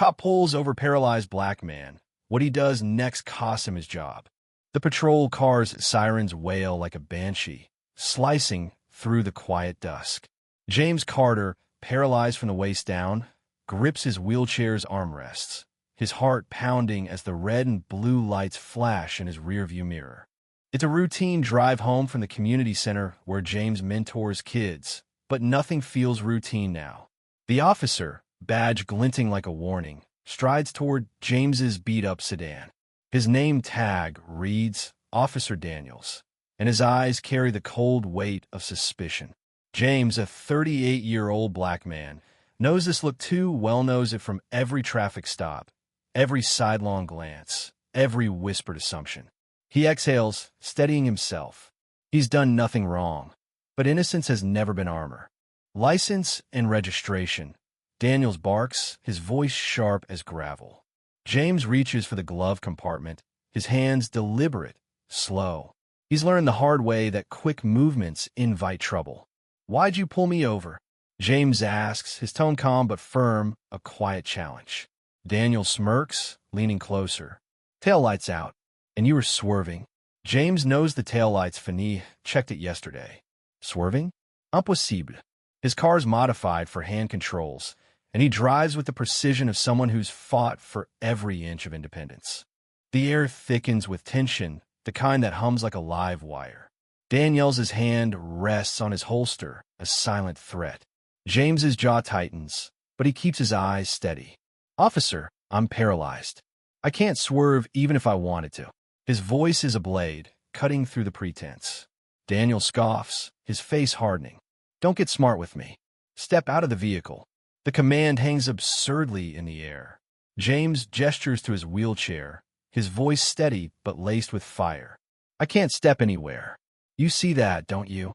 Cop pulls over paralyzed black man. What he does next costs him his job. The patrol car's sirens wail like a banshee, slicing through the quiet dusk. James Carter, paralyzed from the waist down, grips his wheelchair's armrests, his heart pounding as the red and blue lights flash in his rearview mirror. It's a routine drive home from the community center where James mentors kids, but nothing feels routine now. The officer, badge glinting like a warning, strides toward James's beat-up sedan. His name tag reads Officer Daniels, and his eyes carry the cold weight of suspicion. James, a 38-year-old black man, knows this look too well, knows it from every traffic stop, every sidelong glance, every whispered assumption. He exhales, steadying himself. He's done nothing wrong, but innocence has never been armor. License and registration. Daniels barks, his voice sharp as gravel. James reaches for the glove compartment, his hands deliberate, slow. He's learned the hard way that quick movements invite trouble. "Why'd you pull me over?" James asks, his tone calm but firm, a quiet challenge. Daniel smirks, leaning closer. "Taillights out, and you were swerving." James knows the taillights. Fini checked it yesterday. Swerving? Impossible. His car's modified for hand controls, and he drives with the precision of someone who's fought for every inch of independence. The air thickens with tension, the kind that hums like a live wire. Daniel's hand rests on his holster, a silent threat. James's jaw tightens, but he keeps his eyes steady. "Officer, I'm paralyzed. I can't swerve even if I wanted to." His voice is a blade, cutting through the pretense. Daniel scoffs, his face hardening. "Don't get smart with me. Step out of the vehicle." The command hangs absurdly in the air. James gestures to his wheelchair, his voice steady but laced with fire. "I can't step anywhere. You see that, don't you?"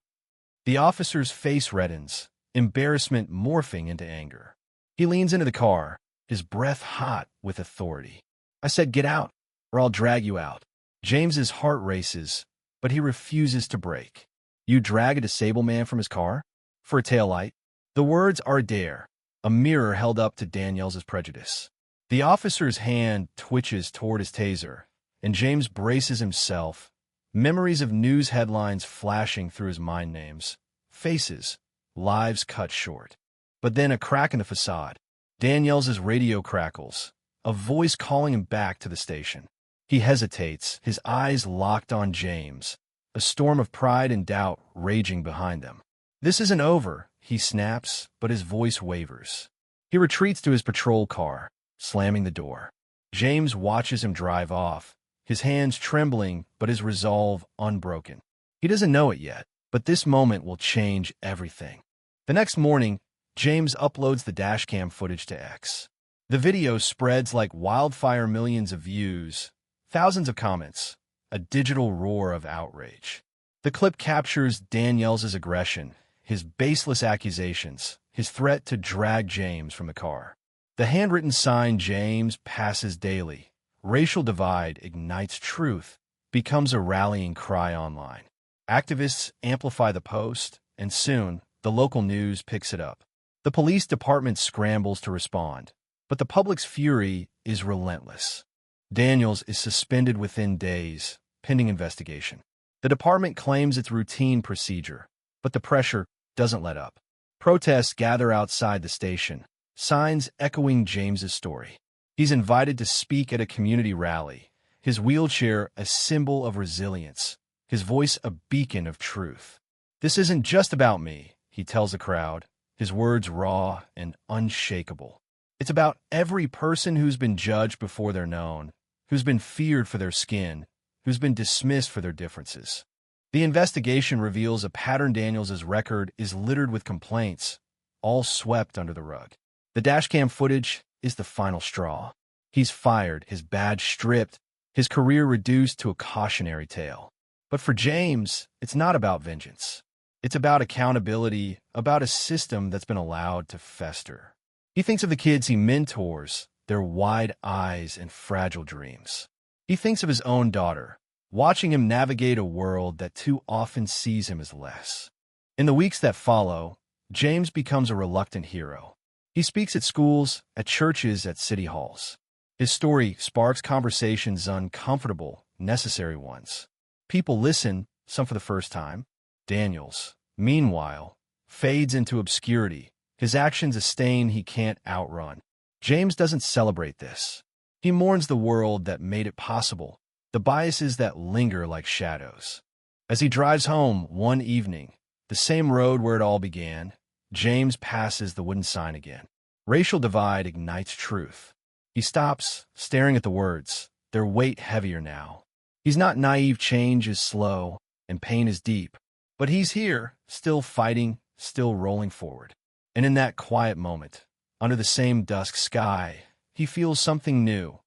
The officer's face reddens, embarrassment morphing into anger. He leans into the car, his breath hot with authority. "I said get out, or I'll drag you out." James's heart races, but he refuses to break. "You drag a disabled man from his car? For a taillight?" The words are a dare, a mirror held up to Daniel's prejudice. The officer's hand twitches toward his taser, and James braces himself, memories of news headlines flashing through his mind. Names, faces, lives cut short. But then a crack in the facade. Daniel's radio crackles, a voice calling him back to the station. He hesitates, his eyes locked on James, a storm of pride and doubt raging behind them. "This isn't over," he snaps, but his voice wavers. He retreats to his patrol car, slamming the door. James watches him drive off, his hands trembling but his resolve unbroken. He doesn't know it yet, but this moment will change everything. The next morning, James uploads the dashcam footage to X. The video spreads like wildfire, millions of views, thousands of comments, a digital roar of outrage. The clip captures Daniel's aggression, his baseless accusations, his threat to drag James from the car. The handwritten sign "James passes daily. Racial divide ignites truth" becomes a rallying cry online. Activists amplify the post, and soon, the local news picks it up. The police department scrambles to respond, but the public's fury is relentless. Daniels is suspended within days, pending investigation. The department claims it's routine procedure, but the pressure doesn't let up. Protests gather outside the station, signs echoing James's story. He's invited to speak at a community rally, his wheelchair a symbol of resilience, his voice a beacon of truth. "This isn't just about me," he tells the crowd, his words raw and unshakable. "It's about every person who's been judged before they're known, who's been feared for their skin, who's been dismissed for their differences." The investigation reveals a pattern. Daniels' record is littered with complaints, all swept under the rug. The dashcam footage is the final straw. He's fired, his badge stripped, his career reduced to a cautionary tale. But for James, it's not about vengeance. It's about accountability, about a system that's been allowed to fester. He thinks of the kids he mentors, their wide eyes and fragile dreams. He thinks of his own daughter, watching him navigate a world that too often sees him as less. In the weeks that follow, James becomes a reluctant hero. He speaks at schools, at churches, at city halls. His story sparks conversations, uncomfortable, necessary ones. People listen, some for the first time. Daniels, meanwhile, fades into obscurity, his actions a stain he can't outrun. James doesn't celebrate this. He mourns the world that made it possible, the biases that linger like shadows. As he drives home one evening, the same road where it all began, James passes the wooden sign again. Racial divide ignites truth. He stops, staring at the words, their weight heavier now. He's not naive, change is slow, and pain is deep. But he's here, still fighting, still rolling forward. And in that quiet moment, under the same dusk sky, he feels something new.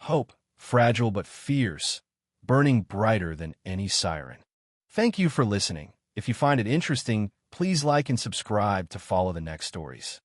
Hope, fragile but fierce, burning brighter than any siren. Thank you for listening. If you find it interesting, please like and subscribe to follow the next stories.